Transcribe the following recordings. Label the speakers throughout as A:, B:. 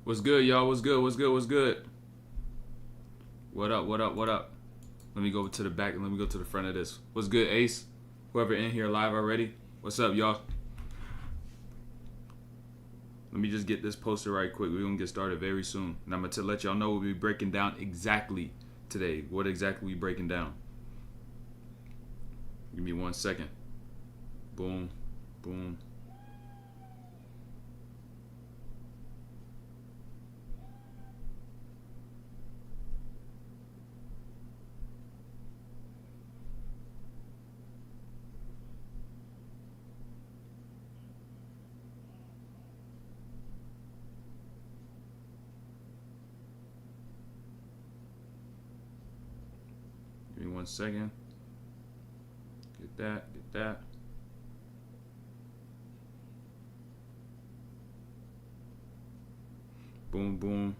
A: What's good, y'all? What's good? What's good? What's good? What up? What up? What up? Let me go to the back and let me go to the front of this. What's good, Ace? Whoever in here live already. What's up, y'all? Let me just get this posted right quick. We're going to get started very soon. And I'm going to let y'all know we'll be breaking down exactly today. What exactly we breaking down. Give me 1 second. Boom. Boom. Give me 1 second. Get that. Get that. Boom, boom.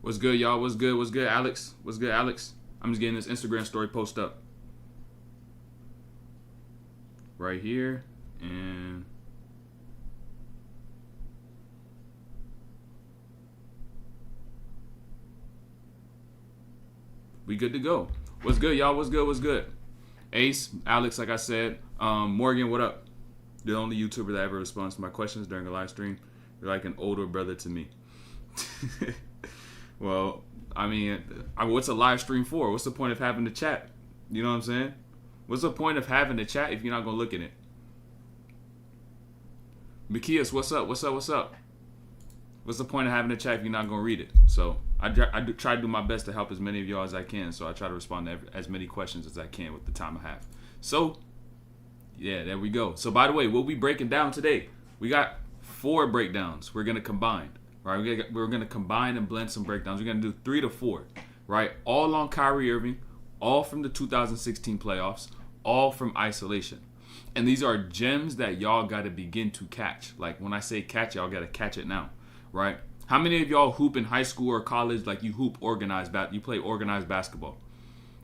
A: What's good, y'all? What's good? What's good, Alex? What's good, Alex? I'm just getting this Instagram story post up. Right here. And we good to go. What's good, y'all? What's good? What's good? Ace, Alex, like I said. Morgan, what up? The only YouTuber that ever responds to my questions during a live stream. You're like an older brother to me. Well, I mean, what's a live stream for? What's the point of having the chat? You know what I'm saying? What's the point of having the chat if you're not going to look at it? Makias, what's up? What's up? What's up? What's the point of having the chat if you're not going to read it? So I try to do my best to help as many of y'all as I can. So I try to respond to as many questions as I can with the time I have. So, yeah, there we go. So, by the way, we'll be breaking down today. We got 4 breakdowns we're going to combine. Right, we're gonna combine and blend some breakdowns. We're gonna do 3 to 4, right? All on Kyrie Irving, all from the 2016 playoffs, all from isolation. And these are gems that y'all gotta begin to catch. Like when I say catch, y'all gotta catch it now, right? How many of y'all hoop in high school or college? Like you hoop organized, you play organized basketball.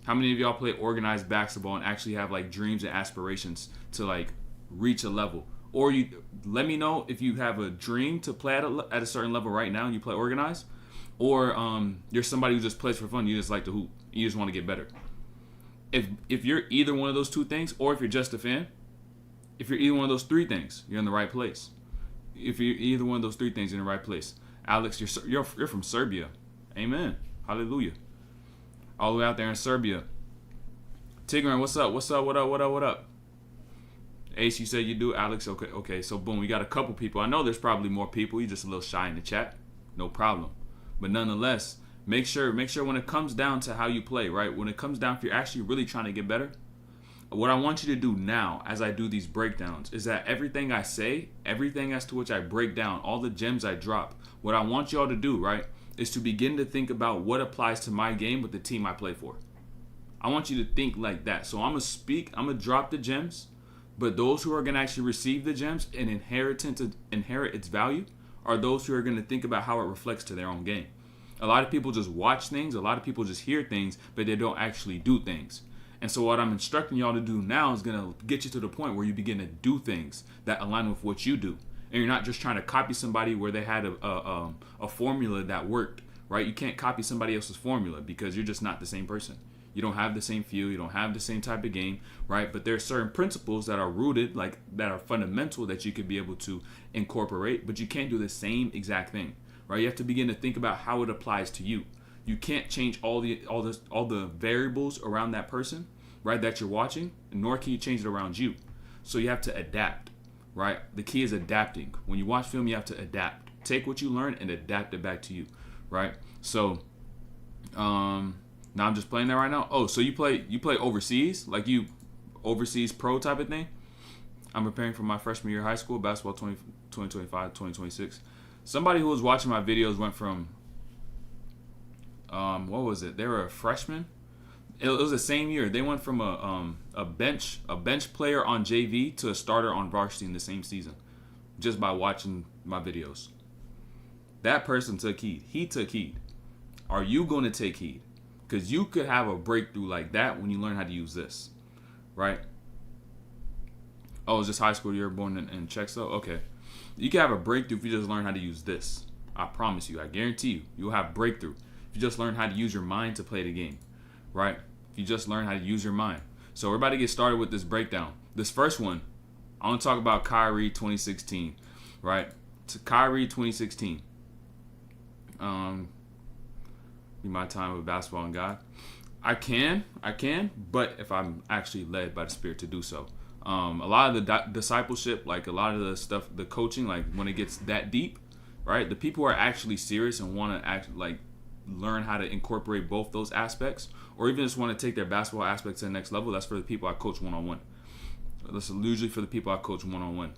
A: How many of y'all play organized basketball and actually have like dreams and aspirations to like reach a level? Or you let me know if you have a dream to play at a certain level right now and you play organized, or you're somebody who just plays for fun. You just like to hoop. You just want to get better. If you're either one of those 2 things, or if you're just a fan, if you're either one of those 3 things, you're in the right place. If you're either one of those 3 things, you're in the right place. Alex, you're from Serbia. Amen. Hallelujah. All the way out there in Serbia. Tigran, what's up? What's up? What up? What up? What up? Ace, you said you do. Alex, okay. So boom, we got a couple people. I know there's probably more people. You're just a little shy in the chat. No problem. But nonetheless, make sure when it comes down to how you play, right? When it comes down if you're actually really trying to get better, what I want you to do now as I do these breakdowns is that everything I say, everything as to which I break down, all the gems I drop, what I want y'all to do, right, is to begin to think about what applies to my game with the team I play for. I want you to think like that. So I'm going to speak, I'm going to drop the gems. But those who are going to actually receive the gems and inherit its value are those who are going to think about how it reflects to their own game. A lot of people just watch things. A lot of people just hear things, but they don't actually do things. And so what I'm instructing y'all to do now is going to get you to the point where you begin to do things that align with what you do. And you're not just trying to copy somebody where they had a formula that worked, right? You can't copy somebody else's formula because you're just not the same person. You don't have the same feel. You don't have the same type of game, right? But there are certain principles that are rooted, like that are fundamental that you could be able to incorporate, but you can't do the same exact thing, right? You have to begin to think about how it applies to you. You can't change all the variables around that person, right, that you're watching, nor can you change it around you. So you have to adapt, right? The key is adapting. When you watch film, you have to adapt. Take what you learn and adapt it back to you, right? So, now I'm just playing that right now. Oh, so you play overseas? Like you overseas pro type of thing? I'm preparing for my freshman year of high school, basketball 2025, 2026. Somebody who was watching my videos went from, what was it? They were a freshman. It was the same year. They went from a bench player on JV to a starter on varsity in the same season, just by watching my videos. That person took heed. He took heed. Are you going to take heed? Because you could have a breakthrough like that when you learn how to use this, right? Oh, is this high school you were born in Czechoslovakia? Okay. You can have a breakthrough if you just learn how to use this. I promise you. I guarantee you. You'll have breakthrough if you just learn how to use your mind to play the game. Right? If you just learn how to use your mind. So we're about to get started with this breakdown. This first one, I want to talk about Kyrie 2016. Right? To Kyrie 2016. Be my time with basketball and God. I can, but if I'm actually led by the Spirit to do so. A lot of the discipleship, like a lot of the stuff, the coaching, like when it gets that deep, right? The people who are actually serious and want to learn how to incorporate both those aspects, or even just want to take their basketball aspects to the next level. That's for the people I coach one-on-one. That's usually for the people I coach one-on-one,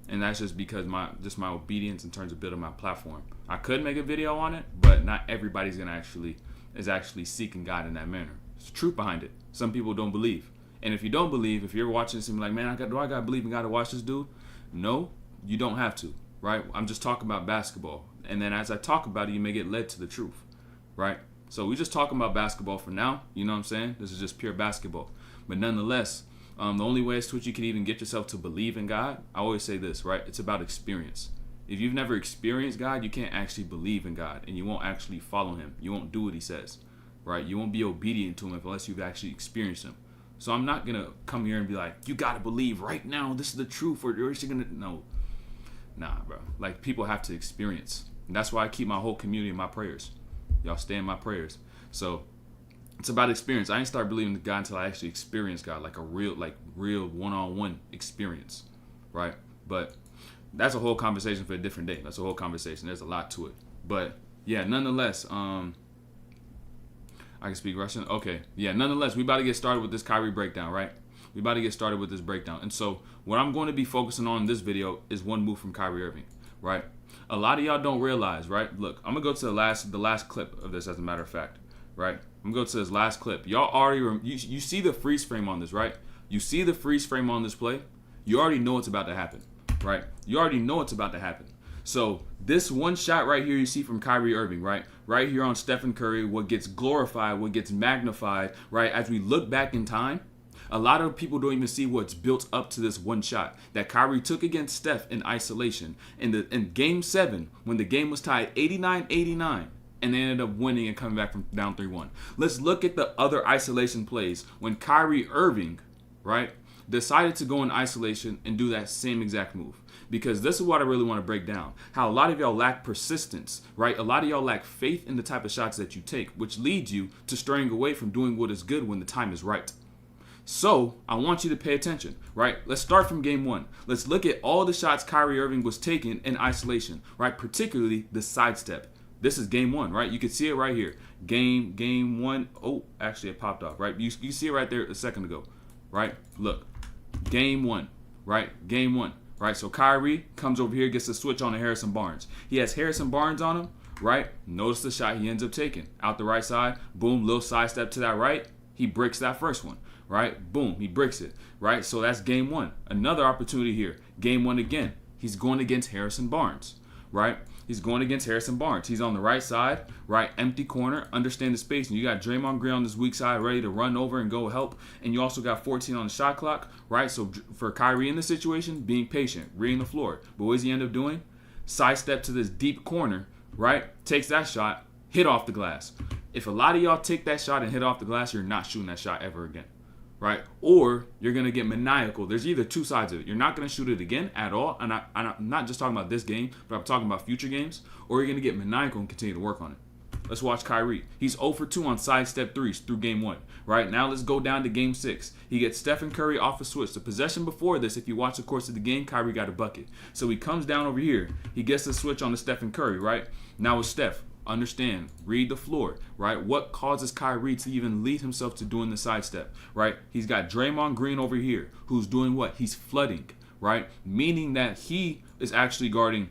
A: and that's just because my obedience in terms of building my platform. I could make a video on it, but not everybody's is actually seeking God in that manner. There's truth behind it. Some people don't believe. And if you don't believe, if you're watching this and be like, man, do I got to believe in God to watch this dude? No, you don't have to, right? I'm just talking about basketball. And then as I talk about it, you may get led to the truth, right? So we're just talking about basketball for now. You know what I'm saying? This is just pure basketball. But nonetheless, the only way to which you can even get yourself to believe in God, I always say this, right? It's about experience. If you've never experienced God, you can't actually believe in God, and you won't actually follow him. You won't do what he says, right? You won't be obedient to him unless you've actually experienced him. So I'm not going to come here and be like, you got to believe right now. This is the truth. Or you're going to, no. Nah, bro. Like, people have to experience. And that's why I keep my whole community in my prayers. Y'all stay in my prayers. So it's about experience. I didn't start believing in God until I actually experienced God, like a real one-on-one experience, right? But that's a whole conversation for a different day. That's a whole conversation. There's a lot to it. But yeah, nonetheless, I can speak Russian. Okay. Yeah, nonetheless, we about to get started with this Kyrie breakdown, right? We about to get started with this breakdown. And so what I'm going to be focusing on in this video is one move from Kyrie Irving, right? A lot of y'all don't realize, right? Look, I'm going to go to the last clip of this, as a matter of fact, right? I'm going to go to this last clip. Y'all already, you see the freeze frame on this, right? You see the freeze frame on this play? You already know it's about to happen, right? You already know it's about to happen. So this one shot right here you see from Kyrie Irving, right? Right here on Stephen Curry, what gets glorified, what gets magnified, right? As we look back in time, a lot of people don't even see what's built up to this one shot that Kyrie took against Steph in isolation. In Game 7, when the game was tied 89-89, and they ended up winning and coming back from down 3-1. Let's look at the other isolation plays when Kyrie Irving, right, decided to go in isolation and do that same exact move. Because this is what I really want to break down. How a lot of y'all lack persistence, right? A lot of y'all lack faith in the type of shots that you take, which leads you to straying away from doing what is good when the time is right. So I want you to pay attention, right? Let's start from game 1. Let's look at all the shots Kyrie Irving was taking in isolation, right? Particularly the sidestep. This is game 1, right? You can see it right here. Game 1. Oh, actually it popped off, right? You see it right there a second ago, right? Look, game 1, right? Game 1. Right, so Kyrie comes over here, gets the switch on to Harrison Barnes. He has Harrison Barnes on him, right? Notice the shot he ends up taking. Out the right side, boom, little sidestep to that right. He breaks that first one, right? Boom, he breaks it, right? So that's game 1. Another opportunity here. Game 1 again. He's going against Harrison Barnes, right? He's going against Harrison Barnes. He's on the right side, right, empty corner, understand the space. And you got Draymond Green on this weak side ready to run over and go help. And you also got 14 on the shot clock, right? So for Kyrie in this situation, being patient, reading the floor. But what does he end up doing? Sidestep to this deep corner, right? Takes that shot, hit off the glass. If a lot of y'all take that shot and hit off the glass, you're not shooting that shot ever again. Right? Or you're going to get maniacal. There's either two sides of it. You're not going to shoot it again at all. And I'm not just talking about this game, but I'm talking about future games. Or you're going to get maniacal and continue to work on it. Let's watch Kyrie. He's 0 for 2 on sidestep threes through game 1. Right? Now let's go down to game 6. He gets Stephen Curry off a switch. The possession before this, if you watch the course of the game, Kyrie got a bucket. So he comes down over here. He gets the switch on to Stephen Curry, right? Now with Steph. Understand, read the floor, right? What causes Kyrie to even lead himself to doing the sidestep, right? He's got Draymond Green over here, who's doing what? He's flooding, right? Meaning that he is actually guarding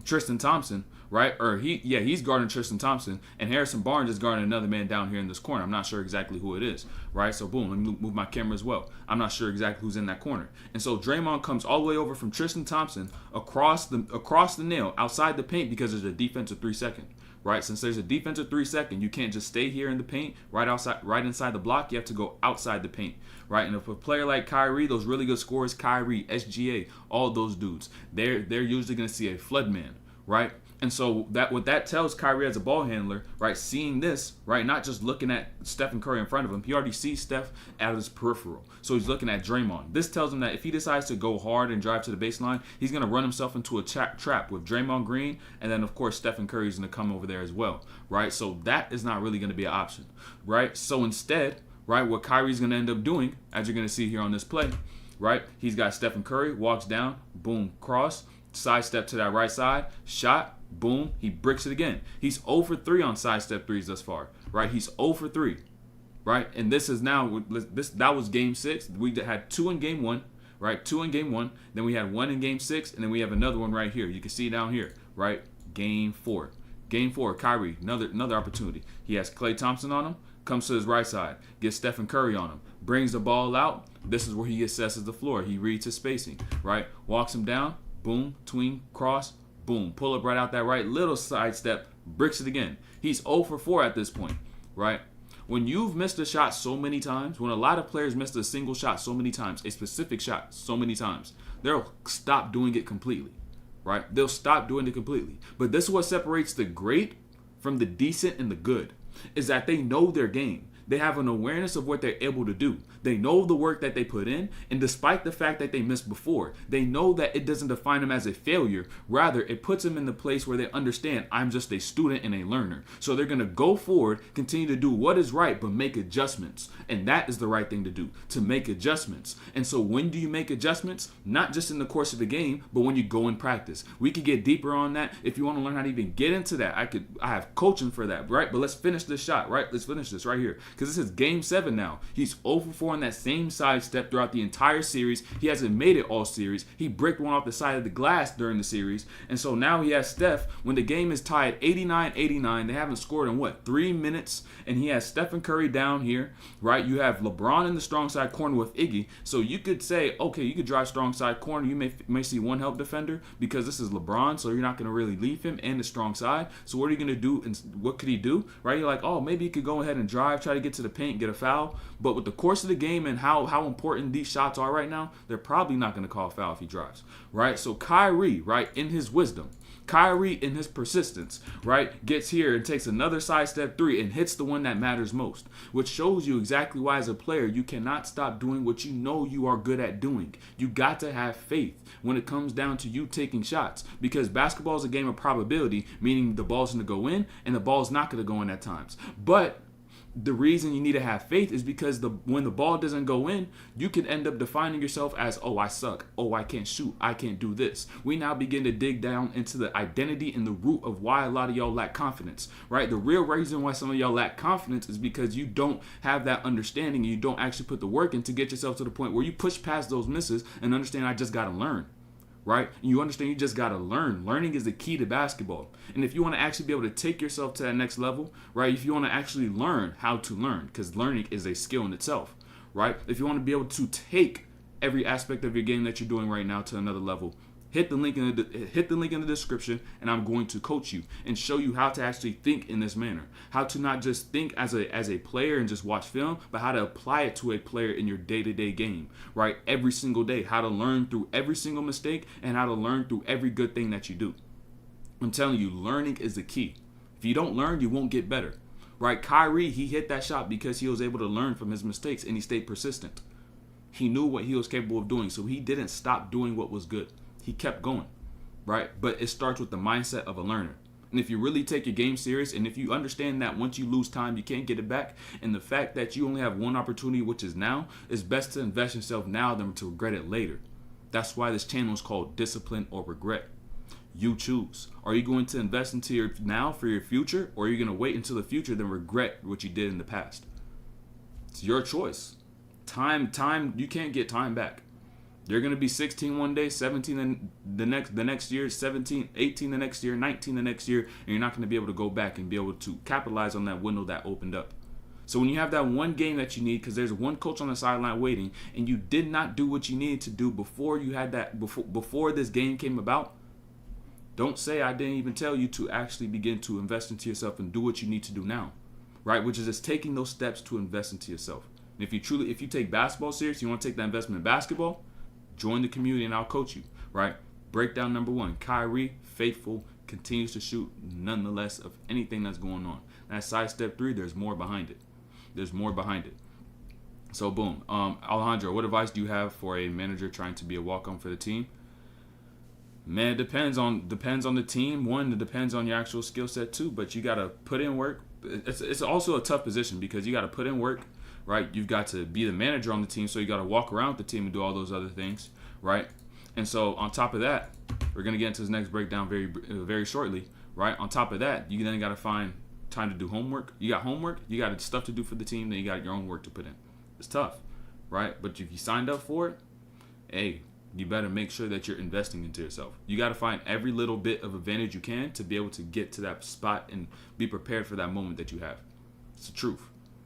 A: Tristan Thompson, right? Or he's guarding Tristan Thompson, and Harrison Barnes is guarding another man down here in this corner. I'm not sure exactly who it is, right? So boom, let me move my camera as well. I'm not sure exactly who's in that corner. And so Draymond comes all the way over from Tristan Thompson across the nail outside the paint because there's a defensive 3-second. right? Since there's a defensive 3-second, you can't just stay here in the paint, right inside the block. You have to go outside the paint, right? And if a player like Kyrie, those really good scorers, Kyrie, SGA, all those dudes, they're usually going to see a flood man, right? And so what that tells Kyrie as a ball handler, right, seeing this, right, not just looking at Stephen Curry in front of him. He already sees Steph out of his peripheral. So he's looking at Draymond. This tells him that if he decides to go hard and drive to the baseline, he's going to run himself into a trap with Draymond Green. And then, of course, Stephen Curry is going to come over there as well, right? So that is not really going to be an option, right? So instead, right, what Kyrie's going to end up doing, as you're going to see here on this play, right, he's got Stephen Curry, walks down, boom, cross, sidestep to that right side, shot, boom, he bricks it again. He's 0 for 3 on sidestep threes thus far, right? He's 0 for 3, right? And this is now, that was game 6. We had 2 in game 1, right? 2 in game 1. Then we had 1 in game 6, and then we have another one right here. You can see down here, right? Game 4. Game 4, Kyrie, another opportunity. He has Klay Thompson on him, comes to his right side, gets Stephen Curry on him, brings the ball out. This is where he assesses the floor. He reads his spacing, right? Walks him down, boom, tween, cross, boom, pull up right out that right, little sidestep, bricks it again. He's 0 for 4 at this point, right? When you've missed a shot so many times, when a lot of players missed a single shot so many times, a specific shot so many times, they'll stop doing it completely, right? They'll stop doing it completely. But this is what separates the great from the decent and the good, is that they know their game. They have an awareness of what they're able to do. They know the work that they put in, and despite the fact that they missed before, they know that it doesn't define them as a failure. Rather, it puts them in the place where they understand, I'm just a student and a learner. So they're going to go forward, continue to do what is right, but make adjustments. And that is the right thing to do, to make adjustments. And so when do you make adjustments? Not just in the course of the game, but when you go in practice. We could get deeper on that. If you want to learn how to even get into that, I have coaching for that, right? But let's finish this shot, right? Let's finish this right here. Because this is game 7 now. He's 0 for 4 on that same sidestep throughout the entire series. He hasn't made it all series. He bricked one off the side of the glass during the series. And so now he has Steph. When the game is tied 89-89, they haven't scored in 3 minutes. And he has Stephen Curry down here, right? You have LeBron in the strong side corner with Iggy. So you could say, okay, you could drive strong side corner. You may see one help defender because this is LeBron. So you're not going to really leave him in the strong side. So what are you going to do? And what could he do? Right? You're like, oh, maybe he could go ahead and drive, try to get to the paint, get a foul. But with the course of the game and how important these shots are right now, they're probably not going to call a foul if he drives, right? So Kyrie, right, in his wisdom, Kyrie in his persistence, right, gets here and takes another sidestep 3 and hits the one that matters most, which shows you exactly why as a player you cannot stop doing what you know you are good at doing. You got to have faith when it comes down to you taking shots, because basketball is a game of probability, meaning the ball's going to go in and the ball's not going to go in at times. But the reason you need to have faith is because when the ball doesn't go in, you can end up defining yourself as, oh, I suck. Oh, I can't shoot. I can't do this. We now begin to dig down into the identity and the root of why a lot of y'all lack confidence, right? The real reason why some of y'all lack confidence is because you don't have that understanding and you don't actually put the work in to get yourself to the point where you push past those misses and understand I just got to learn. Right? And you understand you just got to learn. Learning is the key to basketball. And if you want to actually be able to take yourself to that next level, right? If you want to actually learn how to learn, because learning is a skill in itself, right? If you want to be able to take every aspect of your game that you're doing right now to another level, hit the link in the description, and I'm going to coach you and show you how to actually think in this manner. How to not just think as a player and just watch film, but how to apply it to a player in your day-to-day game, right? Every single day. How to learn through every single mistake and how to learn through every good thing that you do. I'm telling you, learning is the key. If you don't learn, you won't get better, right? Kyrie, he hit that shot because he was able to learn from his mistakes and he stayed persistent. He knew what he was capable of doing, so he didn't stop doing what was good. He kept going, right? But it starts with the mindset of a learner. And if you really take your game serious, and if you understand that once you lose time, you can't get it back, and the fact that you only have one opportunity, which is now, it's best to invest yourself now than to regret it later. That's why this channel is called Discipline or Regret. You choose. Are you going to invest into your now for your future, or are you going to wait until the future then regret what you did in the past? It's your choice. Time, you can't get time back. You're going to be 16 one day, 17 the next year, 17, 18 the next year, 19 the next year, and you're not going to be able to go back and be able to capitalize on that window that opened up. So when you have that one game that you need, because there's one coach on the sideline waiting, and you did not do what you needed to do before you had that, before this game came about, Don't say I didn't even tell you to actually begin to invest into yourself and do what you need to do now, right? Which is just taking those steps to invest into yourself. And if you take basketball serious, you want to take that investment in basketball, join the community and I'll coach you, right? Breakdown number 1, Kyrie, faithful, continues to shoot nonetheless of anything that's going on. That side step 3, there's more behind it. There's more behind it. So boom. Alejandro, what advice do you have for a manager trying to be a walk-on for the team? Man, it depends on the team. One, it depends on your actual skill set too, but you gotta put in work. It's also a tough position because you gotta put in work, right? You've got to be the manager on the team, so you gotta walk around with the team and do all those other things, right? And so on top of that, we're gonna get into this next breakdown very shortly, right? On top of that, you then gotta find time to do homework. You got homework, you got stuff to do for the team, then you got your own work to put in. It's tough, right? But if you signed up for it, hey, you better make sure that you're investing into yourself. You got to find every little bit of advantage you can to be able to get to that spot and be prepared for that moment that you have. It's the truth.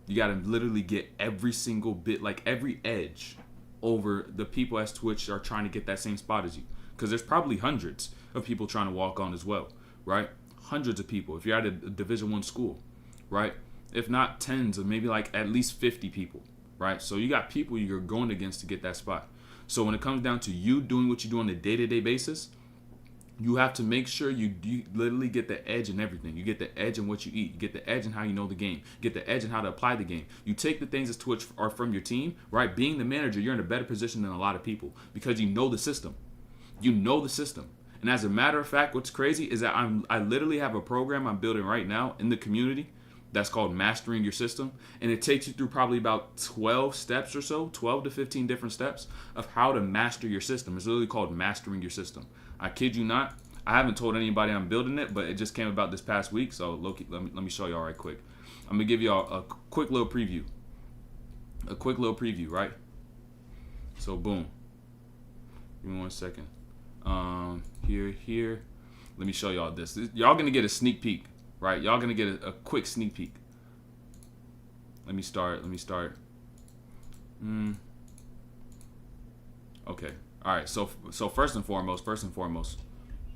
A: You got to literally get every single bit, like every edge over the people as to which are trying to get that same spot as you. Because there's probably hundreds of people trying to walk on as well, right? Hundreds of people. If you're at a Division I school, right? If not tens of maybe like at least 50 people, right? So you got people you're going against to get that spot. So when it comes down to you doing what you do on a day-to-day basis, you have to make sure you literally get the edge in everything. You get the edge in what you eat. You get the edge in how you know the game. You get the edge in how to apply the game. You take the things as to which are from your team, right? Being the manager, you're in a better position than a lot of people because you know the system. You know the system. And as a matter of fact, what's crazy is that I literally have a program I'm building right now in the community that's called Mastering Your System. And it takes you through probably about 12 steps or so, 12 to 15 different steps of how to master your system. It's literally called Mastering Your System. I kid you not. I haven't told anybody I'm building it, but it just came about this past week. So Loki, let me show y'all right quick. I'm going to give y'all a quick little preview. A quick little preview, right? So boom. Give me 1 second. Here. Let me show y'all this. Y'all going to get a sneak peek. Right, y'all gonna get a quick sneak peek. Let me start. Okay. All right. So first and foremost,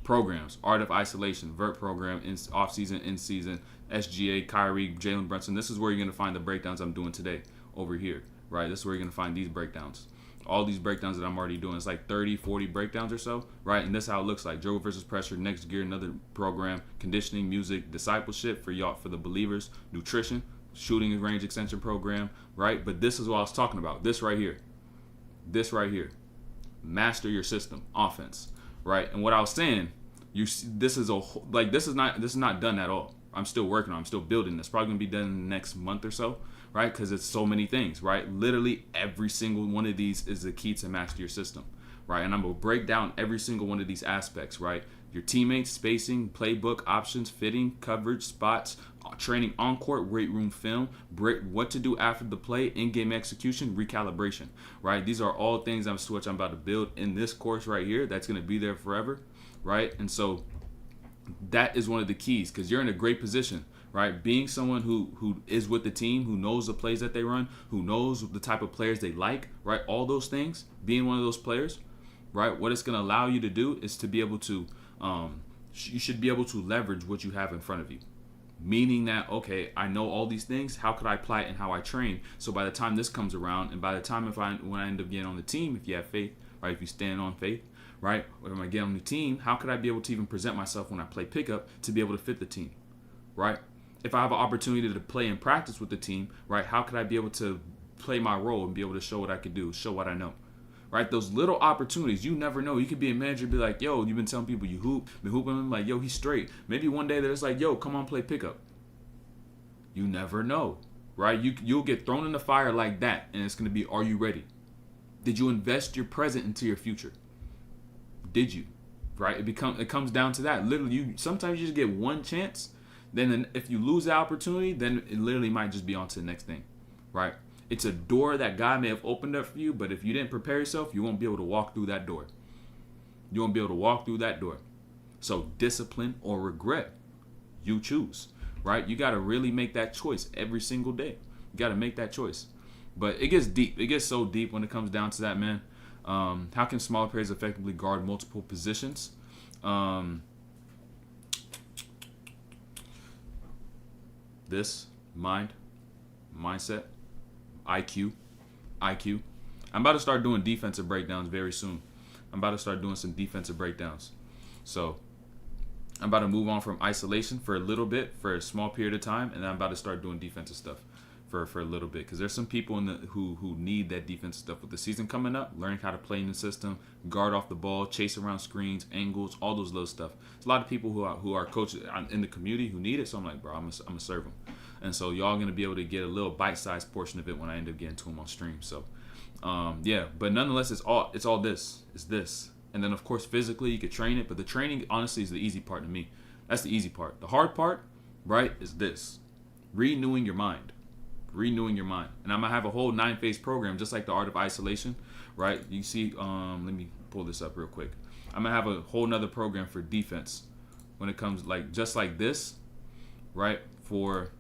A: programs: Art of Isolation, Vert program, in off season, in season, SGA, Kyrie, Jalen Brunson. This is where you're gonna find the breakdowns I'm doing today over here. Right. This is where you're gonna find these breakdowns. All these breakdowns that I'm already doing. It's like 30, 40 breakdowns or so, right? And this is how it looks like. Dribble versus pressure, next gear, another program, conditioning, music, discipleship for y'all, for the believers, nutrition, shooting and range extension program, right? But this is what I was talking about. This right here. Master your system, offense, right? And what I was saying, this is not done at all. I'm still working on it. I'm still building this. Probably gonna be done in the next month or so, right? Because it's so many things, right? Literally every single one of these is the key to master your system, right? And I'm gonna break down every single one of these aspects, right? Your teammates, spacing, playbook, options, fitting, coverage, spots, training on court, weight room film, what to do after the play, in-game execution, recalibration, right? These are all things I'm about to build in this course right here. That's gonna be there forever, right? And so that is one of the keys because you're in a great position, right? Being someone who is with the team, who knows the plays that they run, who knows the type of players they like, right? All those things, being one of those players, right? What it's going to allow you to do is to be able to, you should be able to leverage what you have in front of you. Meaning that, okay, I know all these things. How could I apply it in how I train? So by the time this comes around, and by the time when I end up getting on the team, if you have faith, right? If you stand on faith, right? When I get on the team, how could I be able to even present myself when I play pickup to be able to fit the team, right? If I have an opportunity to play and practice with the team, right? How could I be able to play my role and be able to show what I could do, show what I know, right? Those little opportunities, you never know. You could be a manager and be like, yo, you've been telling people you been hooping them, like, yo, he's straight. Maybe one day they're just like, yo, come on, play pickup. You never know, right? You'll get thrown in the fire like that, and it's going to be, are you ready? Did you invest your present into your future? Did you? Right? It comes down to that. Literally, sometimes you just get one chance. Then if you lose the opportunity, then it literally might just be on to the next thing. Right? It's a door that God may have opened up for you, but if you didn't prepare yourself, you won't be able to walk through that door. You won't be able to walk through that door. So discipline or regret, you choose. Right? You got to really make that choice every single day. You got to make that choice. But it gets deep. It gets so deep when it comes down to that, man. How can smaller players effectively guard multiple positions? this, mind, mindset, IQ. I'm about to start doing defensive breakdowns very soon. I'm about to start doing some defensive breakdowns. So I'm about to move on from isolation for a little bit, for a small period of time, and then I'm about to start doing defensive stuff for a little bit. Because there's some people who need that defensive stuff. With the season coming up, learning how to play in the system, guard off the ball, chase around screens, angles, all those little stuff. There's a lot of people who are coaches in the community who need it. So I'm like, bro, I'm gonna serve them. And so y'all gonna be able to get a little bite-sized portion of it when I end up getting to them on stream. So yeah, but nonetheless, it's all this. It's this. And then, of course, physically, you could train it. But the training, honestly, is the easy part to me. That's the easy part. The hard part, right, is this. Renewing your mind. And I'm going to have a whole 9-phase program, just like the Art of Isolation, right? You see, let me pull this up real quick. I'm going to have a whole nother program for defense when it comes, like, just like this, right, for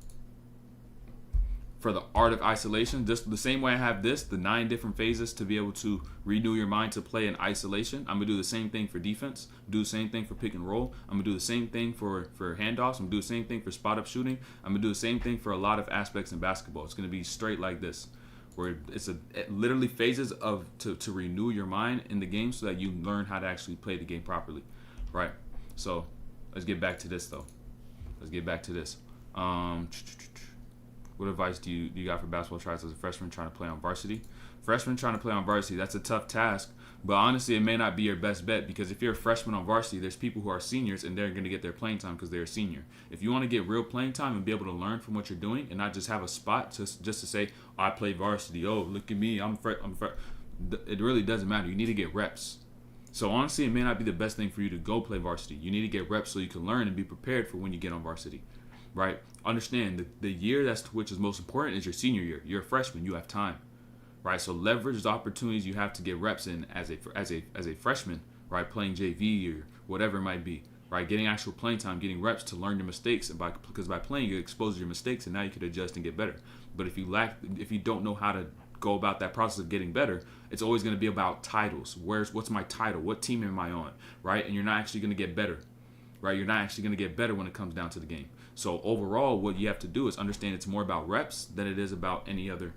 A: the Art of Isolation. Just the same way I have the 9 different phases to be able to renew your mind to play in isolation. I'm going to do the same thing for defense, do the same thing for pick and roll. I'm going to do the same thing for handoffs. I'm going to do the same thing for spot-up shooting. I'm going to do the same thing for a lot of aspects in basketball. It's going to be straight like this, where it literally phases to renew your mind in the game so that you learn how to actually play the game properly, right? So let's get back to this, though. What advice do you got for basketball tryouts as a freshman trying to play on varsity? Freshman trying to play on varsity, that's a tough task. But honestly, it may not be your best bet, because if you're a freshman on varsity, there's people who are seniors and they're going to get their playing time because they're a senior. If you want to get real playing time and be able to learn from what you're doing and not just have a spot just to say, oh, I play varsity. Oh, look at me. It really doesn't matter. You need to get reps. So honestly, it may not be the best thing for you to go play varsity. You need to get reps so you can learn and be prepared for when you get on varsity. Right? Understand the year which is most important is your senior year. You're a freshman. You have time, right? So leverage the opportunities you have to get reps in as a freshman, right? Playing JV or whatever it might be, right? Getting actual playing time, getting reps to learn your mistakes, and because by playing you expose your mistakes, and now you can adjust and get better. But if you don't know how to go about that process of getting better, it's always going to be about titles. What's my title? What team am I on, right? And you're not actually going to get better, right? You're not actually going to get better when it comes down to the game. So overall, what you have to do is understand it's more about reps than it is about any other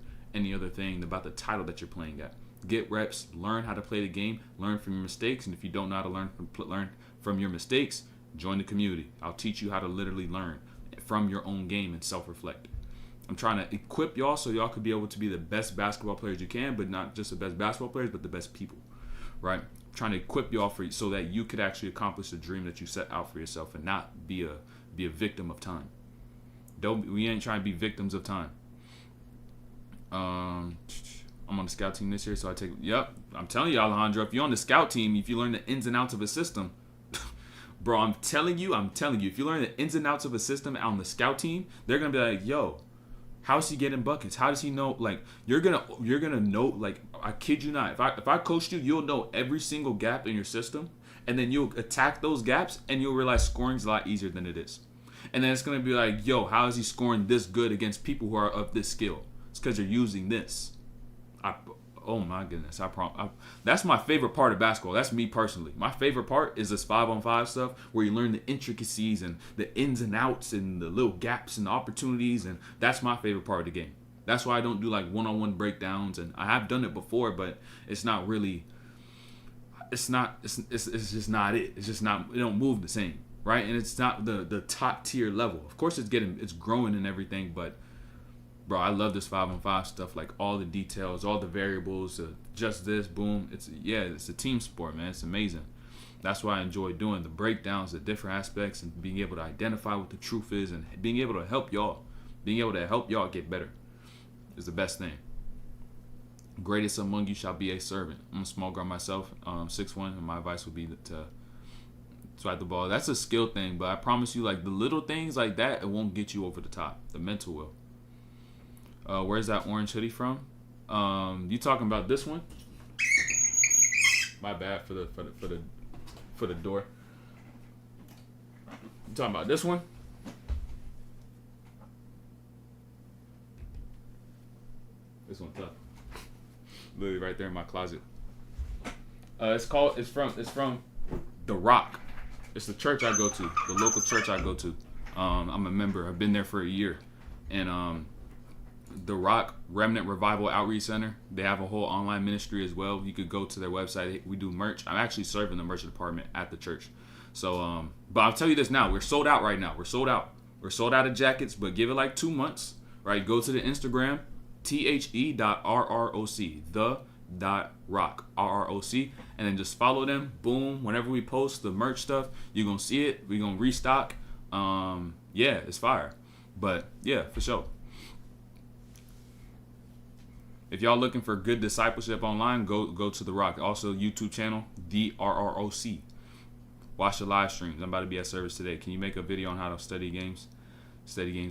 A: thing about the title that you're playing at. Get reps, learn how to play the game, learn from your mistakes, and if you don't know how to learn from your mistakes, join the community. I'll teach you how to literally learn from your own game and self-reflect. I'm trying to equip y'all so y'all could be able to be the best basketball players you can, but not just the best basketball players, but the best people, right? I'm trying to equip y'all so that you could actually accomplish the dream that you set out for yourself and not be a victim of time. We ain't trying to be victims of time. I'm on the scout team this year, so I'm telling you, Alejandro, if you're on the scout team, if you learn the ins and outs of a system, bro, I'm telling you, if you learn the ins and outs of a system on the scout team, they're gonna be like, yo, how's he getting buckets? How does he know? Like, you're gonna know. Like, I kid you not. If I coached you, you'll know every single gap in your system, and then you'll attack those gaps, and you'll realize scoring's a lot easier than it is. And then it's gonna be like, yo, how is he scoring this good against people who are of this skill? It's because you're using this. Oh my goodness, that's my favorite part of basketball. That's me personally. My favorite part is this 5-on-5 stuff where you learn the intricacies and the ins and outs and the little gaps and the opportunities, and that's my favorite part of the game. That's why I don't do like one-on-one breakdowns, and I have done it before, but it's not really. It's just not it. It's just not. It don't move the same, right? And it's not the top tier level. Of course, it's growing and everything, but. Bro, I love this 5-on-5 stuff, like all the details, all the variables, just this, boom. It's a team sport, man. It's amazing. That's why I enjoy doing the breakdowns, the different aspects, and being able to identify what the truth is, and being able to help y'all. Being able to help y'all get better is the best thing. Greatest among you shall be a servant. I'm a small guard myself, 6'1", and my advice would be to swipe the ball. That's a skill thing, but I promise you, like the little things like that, it won't get you over the top. The mental will. Where's that orange hoodie from? You talking about this one? My bad for the door. You talking about this one? This one's up. Literally right there in my closet. It's from The Rock. It's the church I go to, the local church I go to. I'm a member. I've been there for a year. And the Rock Remnant Revival Outreach Center, they have a whole online ministry as well. You could go to their website. We do merch. I'm actually serving the merch department at the church. So, but I'll tell you this now. We're sold out right now. We're sold out. We're sold out of jackets, but give it like 2 months, right? Go to the Instagram, the.rroc, the.rock, RROC, and then just follow them. Boom. Whenever we post the merch stuff, you're going to see it. We're going to restock. Yeah, it's fire. But yeah, for sure. If y'all looking for good discipleship online, go to the Rock. Also, YouTube channel, the RROC. Watch the live streams. I'm about to be at service today. Can you make a video on how to study games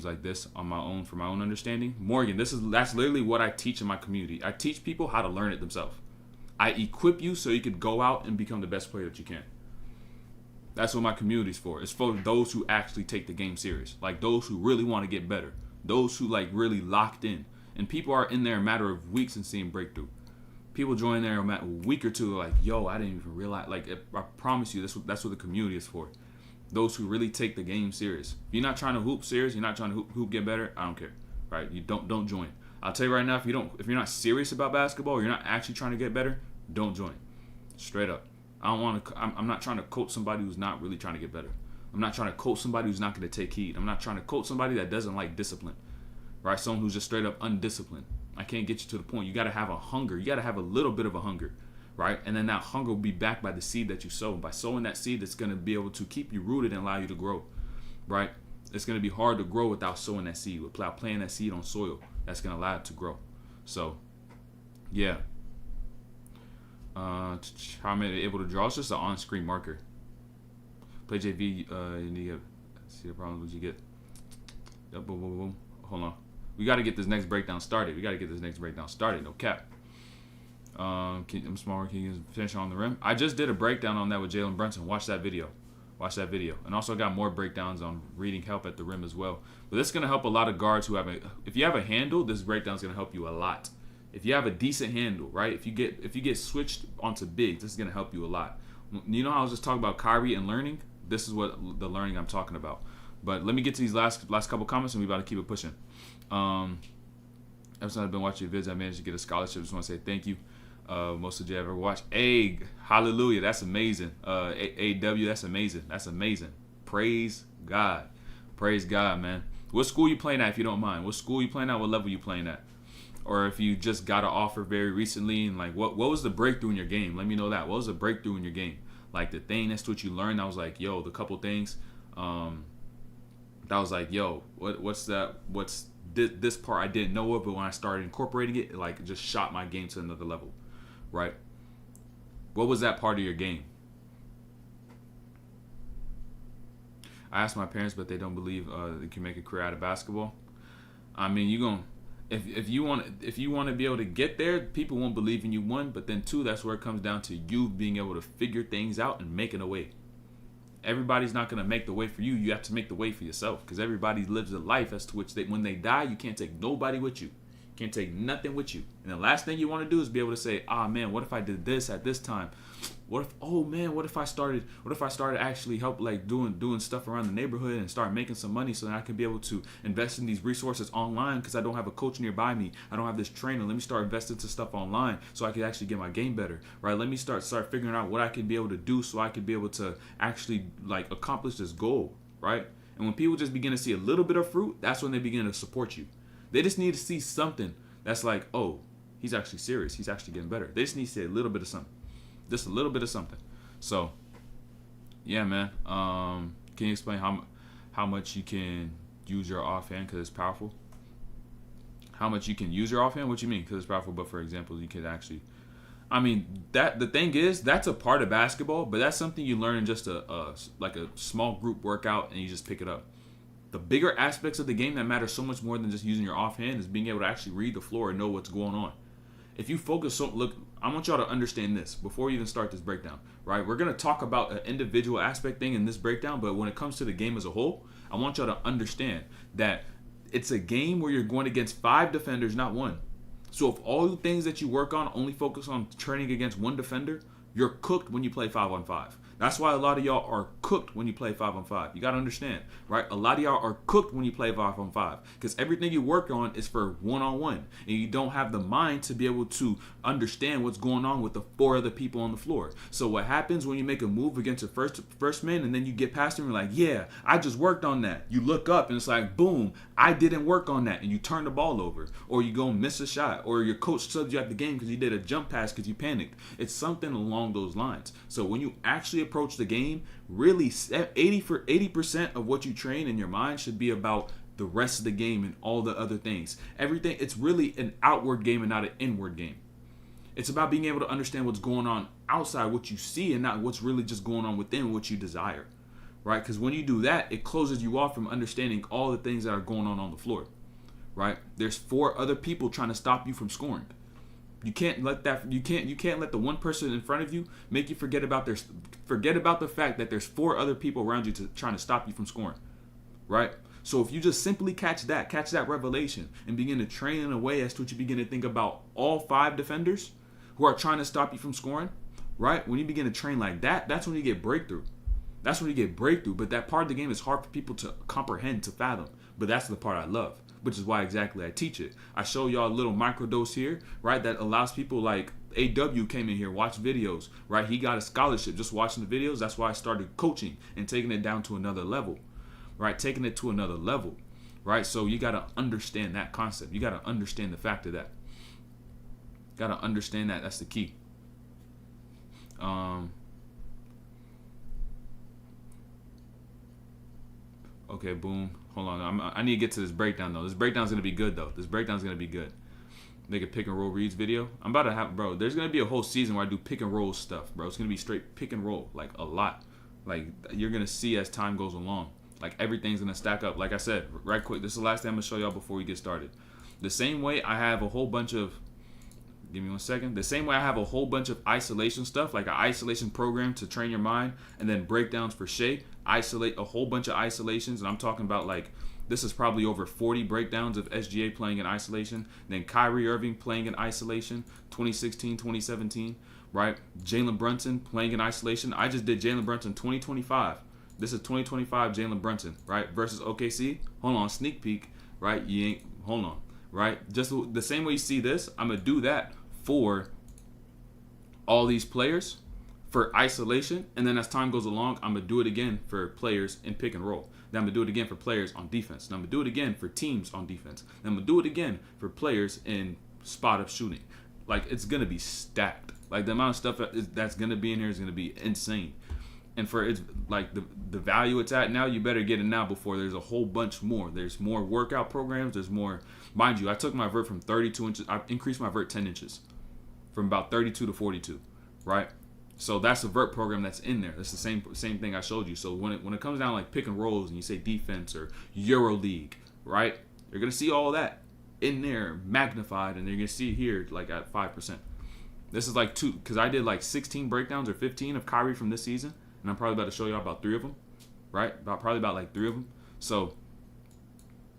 A: like this on my own for my own understanding? Morgan, that's literally what I teach in my community. I teach people how to learn it themselves. I equip you so you could go out and become the best player that you can. That's what my community is for. It's for those who actually take the game serious, like those who really want to get better, those who like really locked in. And people are in there a matter of weeks and seeing breakthrough. People join there a week or two, like, yo, I didn't even realize. Like, I promise you, that's what the community is for. Those who really take the game serious. If you're not trying to hoop serious, you're not trying to hoop get better, I don't care, right? You don't join. I'll tell you right now, if you're not serious about basketball, or you're not actually trying to get better, don't join. Straight up. I'm not trying to coach somebody who's not really trying to get better. I'm not trying to coach somebody who's not going to take heed. I'm not trying to coach somebody that doesn't like discipline, right? Someone who's just straight up undisciplined. I can't get you to the point. You got to have a hunger. You got to have a little bit of a hunger, right? And then that hunger will be backed by the seed that you sow. By sowing that seed, it's going to be able to keep you rooted and allow you to grow, right? It's going to be hard to grow without sowing that seed, without planting that seed on soil that's going to allow it to grow. So, yeah. How am I able to draw? It's just an on-screen marker. Play JV. You need to see the problems you get. Yep, boom, boom, boom. Hold on. We got to get this next breakdown started. No cap. I'm smart. Can you finish on the rim? I just did a breakdown on that with Jalen Brunson. Watch that video. And also got more breakdowns on reading help at the rim as well. But this is going to help a lot of guards who if you have a handle, this breakdown is going to help you a lot. If you have a decent handle, right? If you get switched onto bigs, this is going to help you a lot. You know, I was just talking about Kyrie and learning. This is what the learning I'm talking about. But let me get to these last couple comments, and we about to keep it pushing. Ever since I've been watching your vids, I managed to get a scholarship. Just want to say thank you. Most of you ever watched. Hey, hallelujah, that's amazing. AW, that's amazing. Praise God, man. What school you playing at, if you don't mind? What school you playing at? What level you playing at? Or if you just got an offer very recently, and like, what was the breakthrough in your game? Let me know that. What was the breakthrough in your game? Like the thing that's what you learned. I was like, yo, the couple things. That was like, yo, what's that? What's this part I didn't know of, but when I started incorporating it, like just shot my game to another level, right? What was that part of your game? I asked my parents, but they don't believe you can make a career out of basketball. I mean, if you want to be able to get there, people won't believe in you, one, but then two, that's where it comes down to you being able to figure things out and making a way. Everybody's not going to make the way for you. You have to make the way for yourself, because everybody lives a life as to which when they die, you can't take nobody with you. You can't take nothing with you. And the last thing you want to do is be able to say, man, what if I did this at this time? What if I started actually help like doing stuff around the neighborhood and start making some money so that I can be able to invest in these resources online, because I don't have a coach nearby me. I don't have this trainer. Let me start investing to stuff online so I can actually get my game better, right? Let me start figuring out what I can be able to do so I can be able to actually like accomplish this goal, right? And when people just begin to see a little bit of fruit, that's when they begin to support you. They just need to see something that's like, oh, he's actually serious. He's actually getting better. They just need to see a little bit of something. Just a little bit of something. So, yeah, man. Can you explain how much you can use your offhand because it's powerful? How much you can use your offhand? What you mean? Because it's powerful, but for example, you could actually. I mean, that the thing is, that's a part of basketball, but that's something you learn in just a small group workout, and you just pick it up. The bigger aspects of the game that matter so much more than just using your offhand is being able to actually read the floor and know what's going on. If you focus look, I want y'all to understand this before we even start this breakdown, right? We're going to talk about an individual aspect thing in this breakdown, but when it comes to the game as a whole, I want y'all to understand that it's a game where you're going against 5 defenders, not 1. So if all the things that you work on only focus on training against 1 defender, you're cooked when you play 5-on-5. That's why a lot of y'all are cooked when you play 5-on-5. You got to understand, right? A lot of y'all are cooked when you play 5-on-5 because everything you work on is for one-on-one, and you don't have the mind to be able to understand what's going on with the 4 other people on the floor. So what happens when you make a move against a first man and then you get past him and you're like, yeah, I just worked on that. You look up and it's like, boom, I didn't work on that, and you turn the ball over, or you go and miss a shot, or your coach subbed you out the game because you did a jump pass because you panicked. It's something along those lines. So when you actually approach the game, really 80% of what you train in your mind should be about the rest of the game and all the other things. Everything, it's really an outward game and not an inward game. It's about being able to understand what's going on outside, what you see, and not what's really just going on within what you desire, right? Because when you do that, it closes you off from understanding all the things that are going on the floor, right? There's 4 other people trying to stop you from scoring. You can't let that. You can't let the one person in front of you make you forget about the fact that there's 4 other people around you trying to stop you from scoring, right? So if you just simply catch that revelation, and begin to train in a way as to what you begin to think about all 5 defenders who are trying to stop you from scoring, right? When you begin to train like that, that's when you get breakthrough. That's when you get breakthrough. But that part of the game is hard for people to comprehend, to fathom. But that's the part I love, which is why exactly I teach it. I show y'all a little microdose here, right, that allows people like AW came in here, watched videos, right? He got a scholarship just watching the videos. That's why I started coaching and taking it down to another level, right? Taking it to another level, right? So you got to understand that concept. You got to understand the fact of that. Got to understand that. That's the key. Okay, boom. Hold on. I need to get to this breakdown, though. This breakdown's going to be good, though. This breakdown's going to be good. Make a pick and roll reads video. I'm about to have, bro, there's going to be a whole season where I do pick and roll stuff, bro. It's going to be straight pick and roll, like a lot. Like, you're going to see as time goes along. Like, everything's going to stack up. Like I said, right quick, this is the last thing I'm going to show y'all before we get started. The same way I have a whole bunch of, give me one second. The same way I have a whole bunch of isolation stuff, like an isolation program to train your mind, and then breakdowns for Shea. Isolate a whole bunch of isolations, and I'm talking about like, this is probably over 40 breakdowns of SGA playing in isolation. Then Kyrie Irving playing in isolation, 2016, 2017, right? Jalen Brunson playing in isolation. I just did Jalen Brunson 2025. This is 2025 Jalen Brunson, right? Versus OKC. Hold on, sneak peek, right? Hold on, right? Just the same way you see this, I'm going to do that for all these players for isolation, and then as time goes along, I'm going to do it again for players in pick and roll. Then I'm going to do it again for players on defense. Then I'm going to do it again for teams on defense. Then I'm going to do it again for players in spot up shooting. Like, it's going to be stacked. Like, the amount of stuff that's going to be in here is going to be insane. And for it's like the value it's at now, you better get it now before there's a whole bunch more. There's more workout programs. There's more. Mind you, I took my vert from 32 inches. I increased my vert 10 inches from about 32 to 42, right? So that's a vert program that's in there. That's the same thing I showed you. So when it comes down like pick and rolls and you say defense or Euro League, right? You're gonna see all that in there magnified, and you're gonna see here like at 5%. This is like because I did like 16 breakdowns or 15 of Kyrie from this season, and I'm probably about to show y'all about 3 of them, right? Probably about like 3 of them. So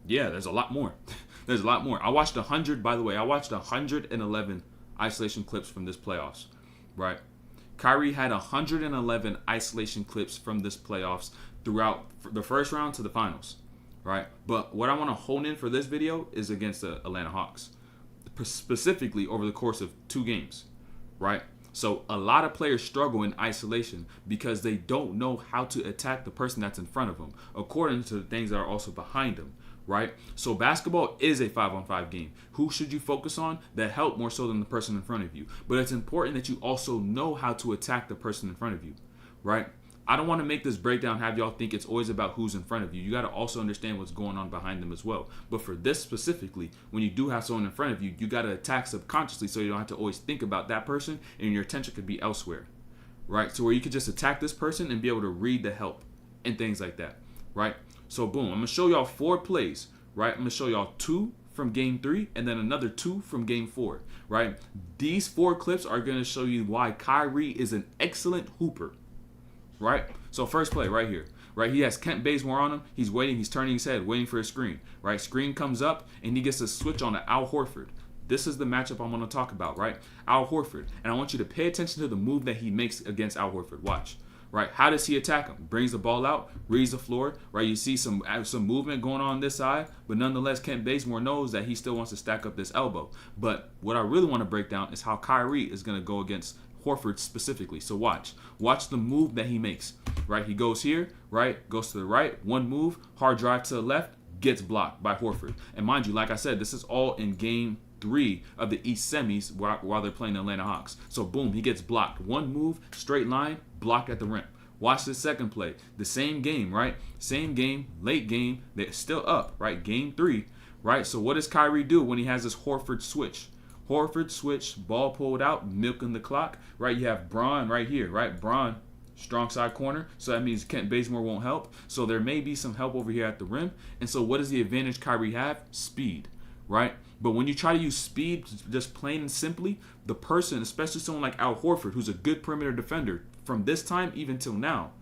A: yeah, there's a lot more. There's a lot more. I watched 100. By the way, I watched 111 isolation clips from this playoffs, right? Kyrie had 111 isolation clips from this playoffs throughout the first round to the finals, right? But what I want to hone in for this video is against the Atlanta Hawks, specifically over the course of 2 games, right? So a lot of players struggle in isolation because they don't know how to attack the person that's in front of them, according to the things that are also behind them, right? So basketball is a 5-on-5 game. Who should you focus on? The help more so than the person in front of you. But it's important that you also know how to attack the person in front of you, right? I don't want to make this breakdown have y'all think it's always about who's in front of you. You got to also understand what's going on behind them as well. But for this specifically, when you do have someone in front of you, you got to attack subconsciously so you don't have to always think about that person and your attention could be elsewhere, right? So where you could just attack this person and be able to read the help and things like that, right? So boom, I'm going to show y'all 4 plays, right? I'm going to show y'all 2 from game 3 and then another 2 from game 4, right? These 4 clips are going to show you why Kyrie is an excellent hooper, right? So first play right here, right? He has Kent Bazemore on him. He's waiting. He's turning his head, waiting for a screen, right? Screen comes up and he gets a switch on to Al Horford. This is the matchup I'm going to talk about, right? Al Horford. And I want you to pay attention to the move that he makes against Al Horford. Watch. right? How does he attack him? Brings the ball out, reads the floor, right? You see some movement going on this side, but nonetheless, Kent Bazemore knows that he still wants to stack up this elbow. But what I really want to break down is how Kyrie is going to go against Horford specifically. So watch the move that he makes, right? He goes here, right? Goes to the right, one move, hard drive to the left, gets blocked by Horford. And mind you, like I said, this is all in game 3 of the East semis while they're playing the Atlanta Hawks. So boom, he gets blocked. One move, straight line, blocked at the rim. Watch the second play. The same game, right? Same game, late game. They're still up, right? Game 3, right? So what does Kyrie do when he has this Horford switch? Horford switch, ball pulled out, milking the clock, right? You have Braun right here, right? Braun, strong side corner. So that means Kent Bazemore won't help. So there may be some help over here at the rim. And so what does the advantage Kyrie have? Speed, right? But when you try to use speed, just plain and simply, the person, especially someone like Al Horford, who's a good perimeter defender, from this time even till now,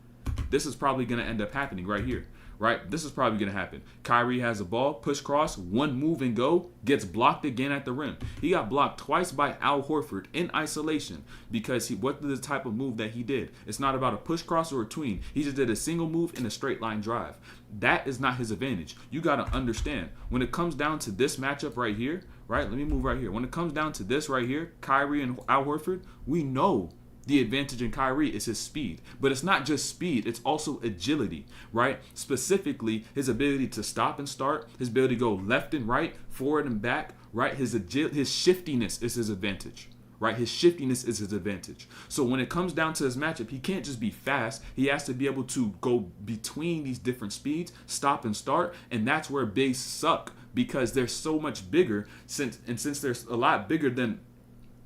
A: this is probably going to end up happening right here, right? This is probably going to happen. Kyrie has a ball, push cross, one move and go, gets blocked again at the rim. He got blocked twice by Al Horford in isolation because what the type of move that he did. It's not about a push cross or a tween. He just did a single move in a straight line drive. That is not his advantage. You got to understand, when it comes down to this matchup right here, right? Let me move right here. When it comes down to this right here, Kyrie and Al Horford, we know the advantage in Kyrie is his speed. But it's not just speed, it's also agility, right? Specifically, his ability to stop and start, his ability to go left and right, forward and back, right? His shiftiness is his advantage, right? His shiftiness is his advantage. So when it comes down to his matchup, he can't just be fast. He has to be able to go between these different speeds, stop and start, and that's where bigs suck because they're so much bigger. Since they're a lot bigger than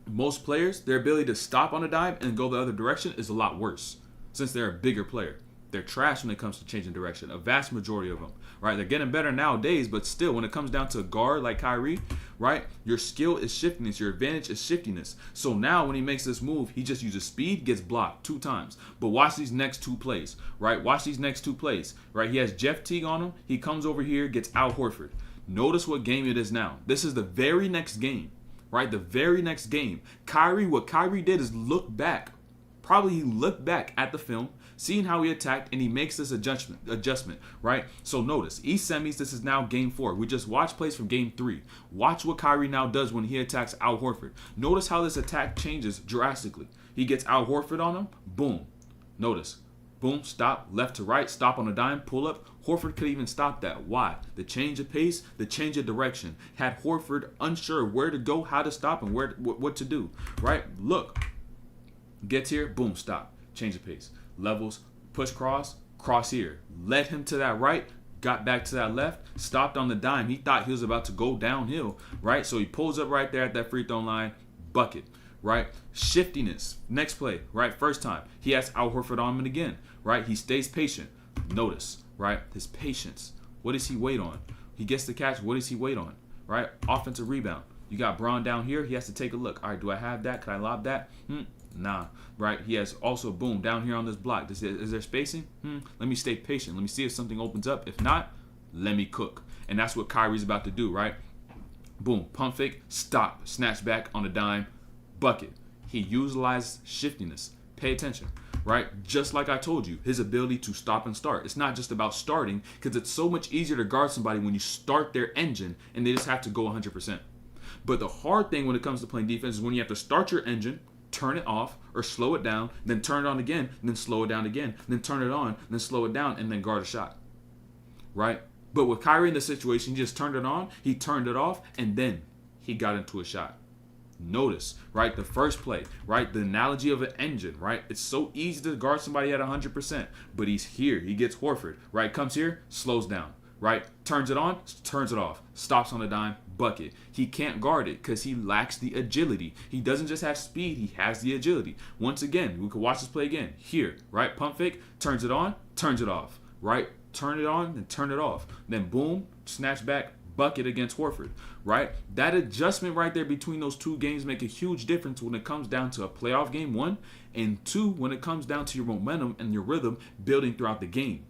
A: most players, their ability to stop on a dime and go the other direction is a lot worse since they're a bigger player. They're trash when it comes to changing direction, a vast majority of them, right? They're getting better nowadays, but still, when it comes down to a guard like Kyrie, right, your skill is shiftiness, your advantage is shiftiness. So now when he makes this move, he just uses speed, gets blocked 2 times. But watch these next 2 plays, right? Watch these next 2 plays, right? He has Jeff Teague on him. He comes over here, gets Al Horford. Notice what game it is now. This is the very next game. Right, the very next game, what Kyrie did is look back. Probably he looked back at the film, seeing how he attacked, and he makes this adjustment, right? So notice, East semis, this is now game 4. We just watched plays from game 3. Watch what Kyrie now does when he attacks Al Horford. Notice how this attack changes drastically. He gets Al Horford on him, boom. Notice, boom, stop, left to right, stop on a dime, pull up. Horford could even stop that. Why? The change of pace, the change of direction. Had Horford unsure where to go, how to stop, and what to do. Right? Look. Gets here, boom, stop. Change of pace. Levels, push cross here. Led him to that right, got back to that left, stopped on the dime. He thought he was about to go downhill, right? So he pulls up right there at that free throw line, bucket, right? Shiftiness. Next play, right? First time. He has Al Horford on him again, right? He stays patient. Notice. Right? His patience. What does he wait on? He gets the catch. What does he wait on? Right? Offensive rebound. You got Braun down here. He has to take a look. All right, do I have that? Can I lob that? Nah. Right? He has also, boom, down here on this block. Is there spacing? Let me stay patient. Let me see if something opens up. If not, let me cook. And that's what Kyrie's about to do, right? Boom. Pump fake. Stop. Snatch back on a dime. Bucket. He utilized shiftiness. Pay attention. Right? Just like I told you, his ability to stop and start. It's not just about starting, because it's so much easier to guard somebody when you start their engine and they just have to go 100%. But the hard thing when it comes to playing defense is when you have to start your engine, turn it off, or slow it down, then turn it on again, then slow it down again, then turn it on, then slow it down, and then guard a shot. Right? But with Kyrie in the situation, he just turned it on, he turned it off, and then he got into a shot. Notice, right, the first play, right, the analogy of an engine, right? It's so easy to guard somebody at 100%, but he's here. He gets Horford, right? Comes here, slows down, right? Turns it on, turns it off, stops on a dime, bucket. He can't guard it because he lacks the agility. He doesn't just have speed, he has the agility. Once again, we could watch this play again. Here, right? Pump fake, turns it on, turns it off, right? Turn it on, then turn it off. Then boom, snatch back, bucket against Horford, right? That adjustment right there between those 2 games make a huge difference when it comes down to a playoff game, 1, and 2, when it comes down to your momentum and your rhythm building throughout the game.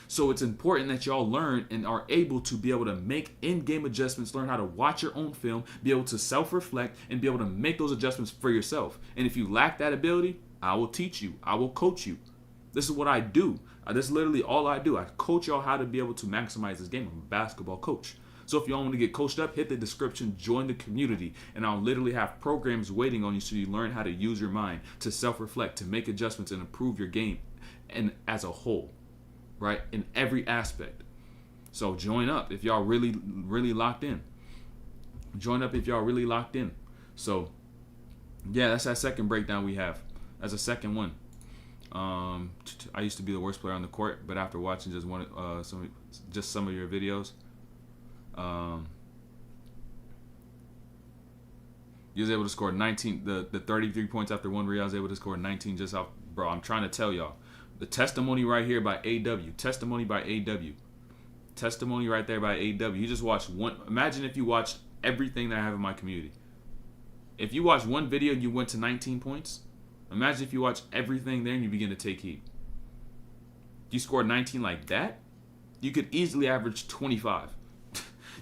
A: So it's important that y'all learn and are able to be able to make in-game adjustments, learn how to watch your own film, be able to self-reflect, and be able to make those adjustments for yourself. And if you lack that ability, I will teach you. I will coach you. This is what I do. This is literally all I do. I coach y'all how to be able to maximize this game. I'm a basketball coach. So if y'all want to get coached up, hit the description, join the community, and I'll literally have programs waiting on you so you learn how to use your mind, to self-reflect, to make adjustments, and improve your game and as a whole, right? In every aspect. So join up if y'all really locked in. Join up if y'all really locked in. So yeah, that's that second breakdown we have. That's a second one. I used to be the worst player on the court, but after watching some of your videos, you was able to score 19. The 33 points after one reel, I was able to score 19 just off. Bro, I'm trying to tell y'all. The testimony right here by AW. Testimony by AW. Testimony right there by AW. You just watched one. Imagine if you watched everything that I have in my community. If you watch one video and you went to 19 points, imagine if you watch everything there and you begin to take heat. You scored 19 like that, you could easily average 25.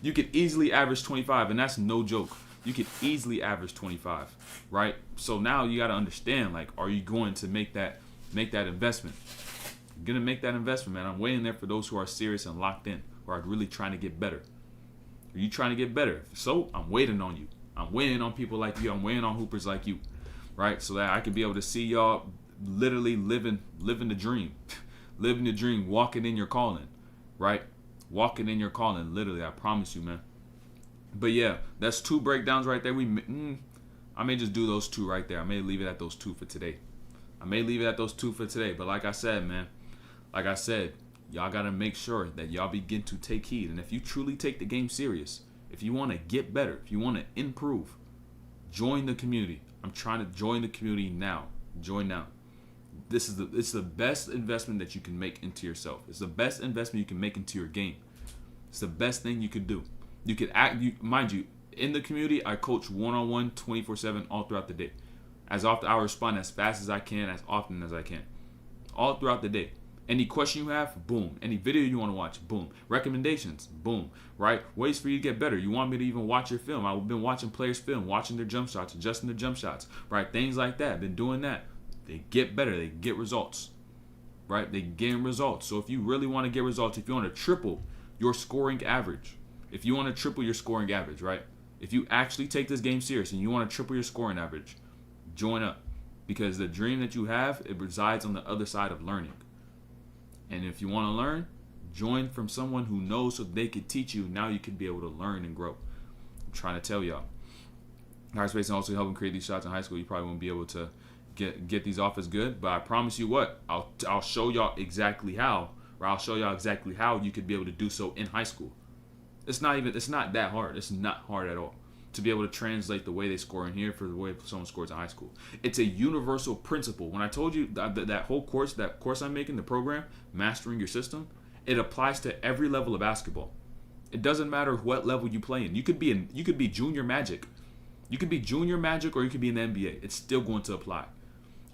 A: You could easily average 25, and that's no joke. You could easily average 25, right? So now you got to understand, like, are you going to make that investment? You're going to make that investment, man. I'm waiting there for those who are serious and locked in, who are really trying to get better. Are you trying to get better? So I'm waiting on you. I'm waiting on people like you. I'm waiting on hoopers like you, right? So that I can be able to see y'all literally living the dream, living the dream, walking in your calling, right? Walking in your calling, literally. I promise you, man. But yeah, that's two breakdowns right there. I may just do those two right there. I may leave it at those two for today. But like I said, man, y'all got to make sure that y'all begin to take heed. And if you truly take the game serious, if you want to get better, if you want to improve, join the community. I'm trying to join the community now. Join now. It's the best investment that you can make into yourself. It's the best investment you can make into your game. It's the best thing you could do. You could mind you, in the community, I coach one-on-one 24/7 all throughout the day. As often, I respond as fast as I can, as often as I can. All throughout the day. Any question you have, boom. Any video you want to watch, boom. Recommendations, boom. Right? Ways for you to get better. You want me to even watch your film. I've been watching players' film, watching their jump shots, adjusting their jump shots. Right? Things like that. Been doing that. They get better. They get results. Right? They gain results. So if you really want to get results, if you want to triple your scoring average, right? If you actually take this game serious and you want to triple your scoring average, join up. Because the dream that you have, it resides on the other side of learning. And if you want to learn, join from someone who knows so they could teach you. Now you can be able to learn and grow. I'm trying to tell y'all. High space and also helping create these shots in high school. You probably won't be able to get these off as good. But I promise you what, I'll show y'all exactly how. Or I'll show y'all exactly how you could be able to do so in high school. It's not that hard. It's not hard at all to be able to translate the way they score in here for the way someone scores in high school. It's a universal principle. When I told you that whole course, that course I'm making, the program, Mastering Your System, it applies to every level of basketball. It doesn't matter what level you play in. You could be junior magic. You could be junior magic or you could be in the NBA. It's still going to apply.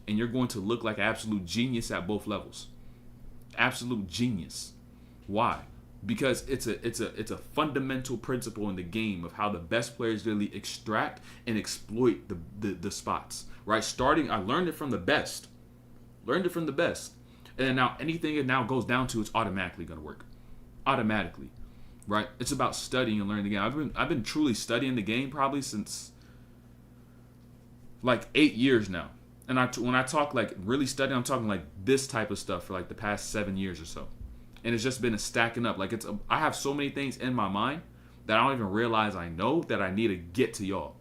A: And you're going to look like an absolute genius at both levels. Absolute genius. Why? Because it's a fundamental principle in the game of how the best players really extract and exploit the spots. Right? I learned it from the best. And now anything it now goes down to, it's automatically going to work. Automatically. Right? It's about studying and learning the game. I've been truly studying the game probably since like 8 years now. And when I talk like really studying, I'm talking like this type of stuff for like the past 7 years or so. And it's just been stacking up. Like I have so many things in my mind that I don't even realize I know that I need to get to y'all.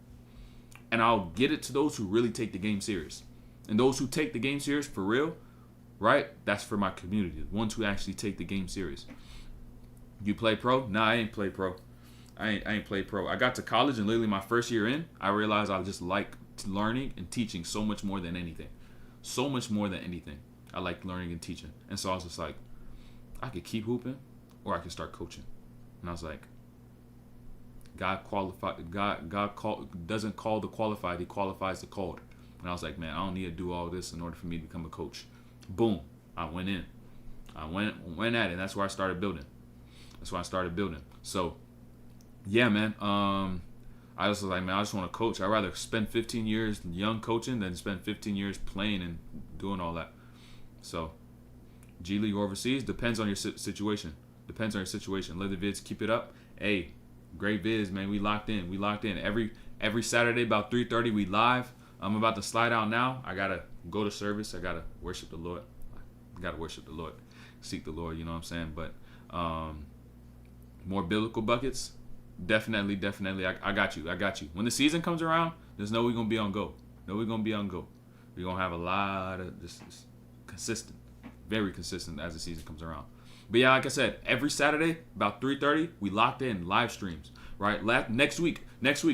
A: And I'll get it to those who really take the game serious. And those who take the game serious for real, right? That's for my community. The ones who actually take the game serious. You play pro? Nah, I ain't play pro. I ain't play pro. I got to college and literally my first year in, I realized I just like learning and teaching so much more than anything. So much more than anything. I like learning and teaching. And so I was just like, I could keep hooping or I could start coaching. And I was like, God doesn't call the qualified, he qualifies the called. And I was like, man, I don't need to do all this in order for me to become a coach. Boom. I went in. I went at it. And that's where I started building. So, yeah, man. I was like, man, I just want to coach. I'd rather spend 15 years young coaching than spend 15 years playing and doing all that. So, G League or overseas, depends on your situation. Depends on your situation. Let the vids keep it up. Hey, great vids, man. We locked in. We locked in. Every Saturday about 3:30 we live. I'm about to slide out now. I gotta go to service. I gotta worship the Lord. I gotta worship the Lord. Seek the Lord, you know what I'm saying? But more biblical buckets, definitely. I got you. When the season comes around, just know we're gonna be on go. We're gonna have a lot of this consistent, very consistent as the season comes around. But yeah, like I said, every Saturday about 3:30 we locked in live streams. Right? Next week,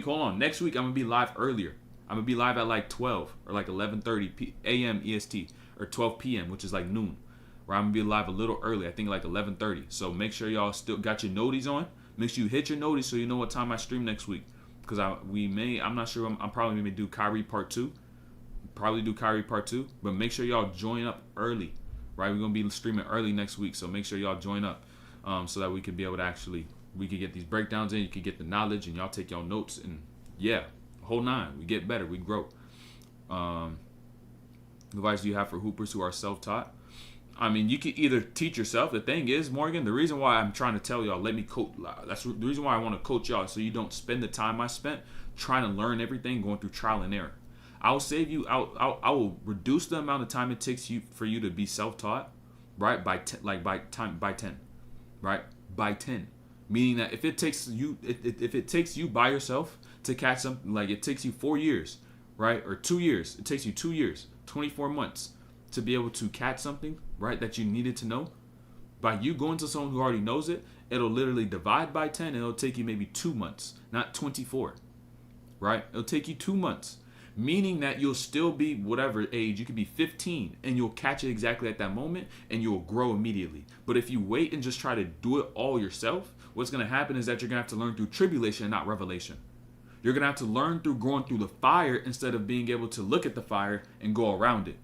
A: hold on. Next week I'm gonna be live earlier. I'm gonna be live at like 12 or like 11:30 a.m. EST or 12 p.m., which is like noon. Right? I'm gonna be live a little early. I think like 11:30. So make sure y'all still got your noties on. Make sure you hit your noties so you know what time I stream next week. Because I'm not sure. I'm probably gonna do Kyrie part 2. But make sure y'all join up early. Right? We're gonna be streaming early next week. So make sure y'all join up, so that we can be able to we can get these breakdowns in. You can get the knowledge, and y'all take y'all notes, and yeah, whole nine. We get better. We grow. Advice do you have for hoopers who are self-taught? I mean, you can either teach yourself. The thing is, Morgan, the reason why I'm trying to tell y'all, let me coach. That's the reason why I want to coach y'all, so you don't spend the time I spent trying to learn everything, going through trial and error. I will save you. I will reduce the amount of time it takes for you to be self-taught, right? By 10, right? By 10. Meaning that if it takes you by yourself to catch something, like it takes you 4 years, right, or 2 years, it takes you 2 years, 24 months to be able to catch something, right, that you needed to know. By you going to someone who already knows it, it'll literally divide by 10, and it'll take you maybe 2 months, not 24, right? It'll take you 2 months, meaning that you'll still be whatever age. You could be 15, and you'll catch it exactly at that moment, and you'll grow immediately. But if you wait and just try to do it all yourself, what's going to happen is that you're going to have to learn through tribulation and not revelation. You're going to have to learn through going through the fire instead of being able to look at the fire and go around it,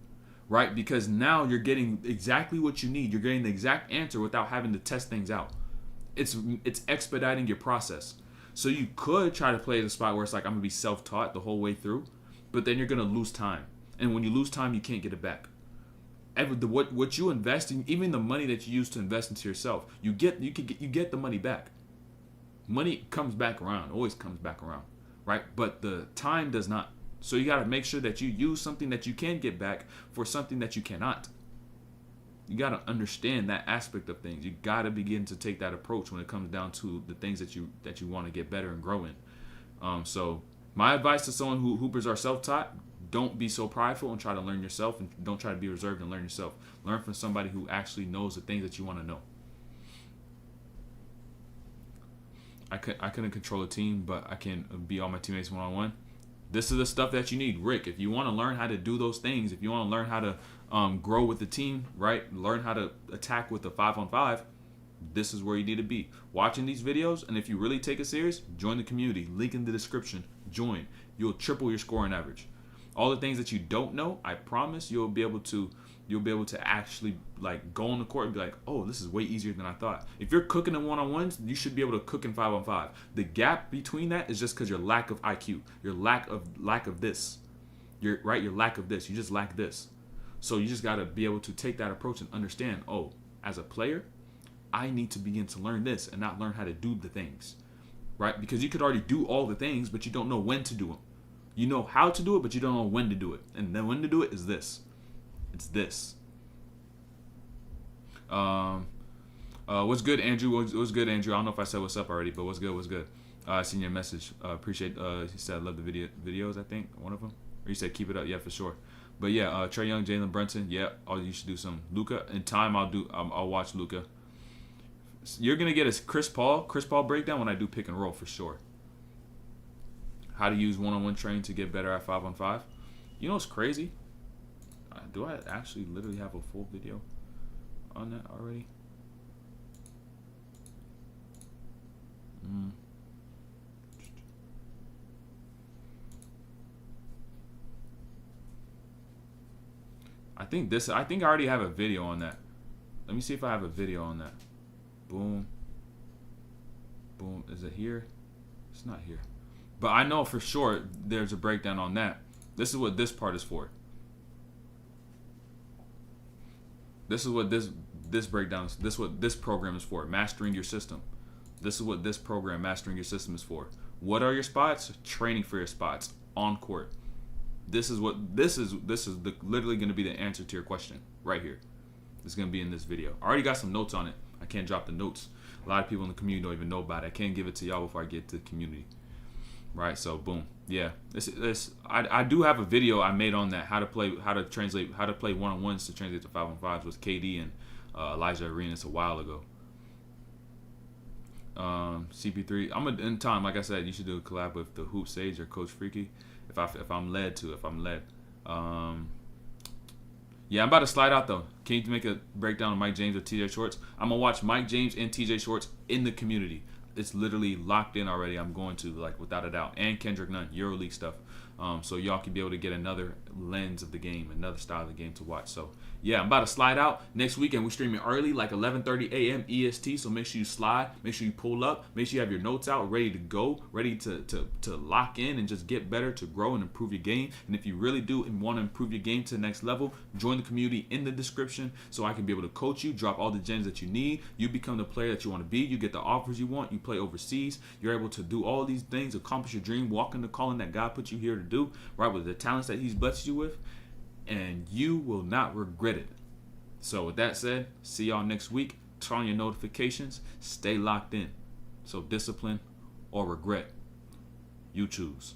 A: right? Because now you're getting exactly what you need. You're getting the exact answer without having to test things out. It's expediting your process. So you could try to play the spot where it's like, I'm going to be self-taught the whole way through, but then you're going to lose time. And when you lose time, you can't get it back. What you invest in, even the money that you use to invest into yourself, you get the money back. Money comes back around, always comes back around, right? But the time does not. So you got to make sure that you use something that you can get back for something that you cannot. You got to understand that aspect of things. You got to begin to take that approach when it comes down to the things that you want to get better and grow in. So my advice to someone who hoopers are self-taught: don't be so prideful and try to learn yourself, and don't try to be reserved and learn yourself. Learn from somebody who actually knows the things that you want to know. I couldn't control a team, but I can be all my teammates one-on-one. This is the stuff that you need, Rick. If you want to learn how to do those things, if you want to learn how to grow with the team, right? Learn how to attack with the 5-on-5. This is where you need to be. Watching these videos, and if you really take it serious, join the community. Link in the description. Join. You'll triple your scoring average. All the things that you don't know, I promise you'll be able to actually like go on the court and be like, oh, this is way easier than I thought. If you're cooking in one-on-ones, you should be able to cook in 5-on-5. The gap between that is just because your lack of IQ, your lack of this. Your lack of this. You just lack this. So you just gotta be able to take that approach and understand, oh, as a player, I need to begin to learn this and not learn how to do the things. Right? Because you could already do all the things, but you don't know when to do them. You know how to do it, but you don't know when to do it. And then when to do it is this. It's this. What's good, Andrew? What's good, Andrew? I don't know if I said what's up already, but what's good? I seen your message. Appreciate. You said I love the videos. I think one of them. Or you said keep it up. Yeah, for sure. But yeah, Trey Young, Jalen Brunson. Yeah. Oh, you should do some Luka. In time, I'll watch Luka. You're gonna get a Chris Paul breakdown when I do pick and roll for sure. How to use one-on-one training to get better at 5-on-5. You know what's crazy? Do I actually literally have a full video on that already? I think I already have a video on that. Let me see if I have a video on that. Boom. Boom. Is it here? It's not here. But I know for sure there's a breakdown on that. This is what this part is for. This is what this this breakdown is. This is what this program is for. Mastering your system. This is what this program, Mastering Your System, is for. What are your spots? Training for your spots on court. This is literally going to be the answer to your question right here. It's going to be in this video. I already got some notes on it. I can't drop the notes. A lot of people in the community don't even know about it. I can't give it to y'all before I get to the community. Right, so boom. Yeah. I do have a video I made on that, how to play one-on-ones to translate to 5-on-5s with KD and Elijah Arenas a while ago. CP3. In time, like I said, you should do a collab with the Hoop Sage or Coach Freaky if I'm led. Yeah, I'm about to slide out though. Can you make a breakdown of Mike James or TJ Shorts? I'm gonna watch Mike James and TJ Shorts in the community. It's literally locked in already. I'm going to, like, without a doubt. And Kendrick Nunn, EuroLeague stuff. So y'all can be able to get another lens of the game, another style of the game to watch. So yeah, I'm about to slide out next weekend. We're streaming early, like 11:30 a.m. EST. So make sure you slide, make sure you pull up, make sure you have your notes out, ready to go, ready to lock in and just get better, to grow and improve your game. And if you really do and want to improve your game to the next level, join the community in the description so I can be able to coach you, drop all the gems that you need. You become the player that you want to be. You get the offers you want. You play overseas. You're able to do all these things, accomplish your dream, walk in the calling that God put you here to do, right, with the talents that He's blessed you with, and you will not regret it. So with that said, see y'all next week. Turn on your notifications. Stay locked in. So discipline or regret, you choose.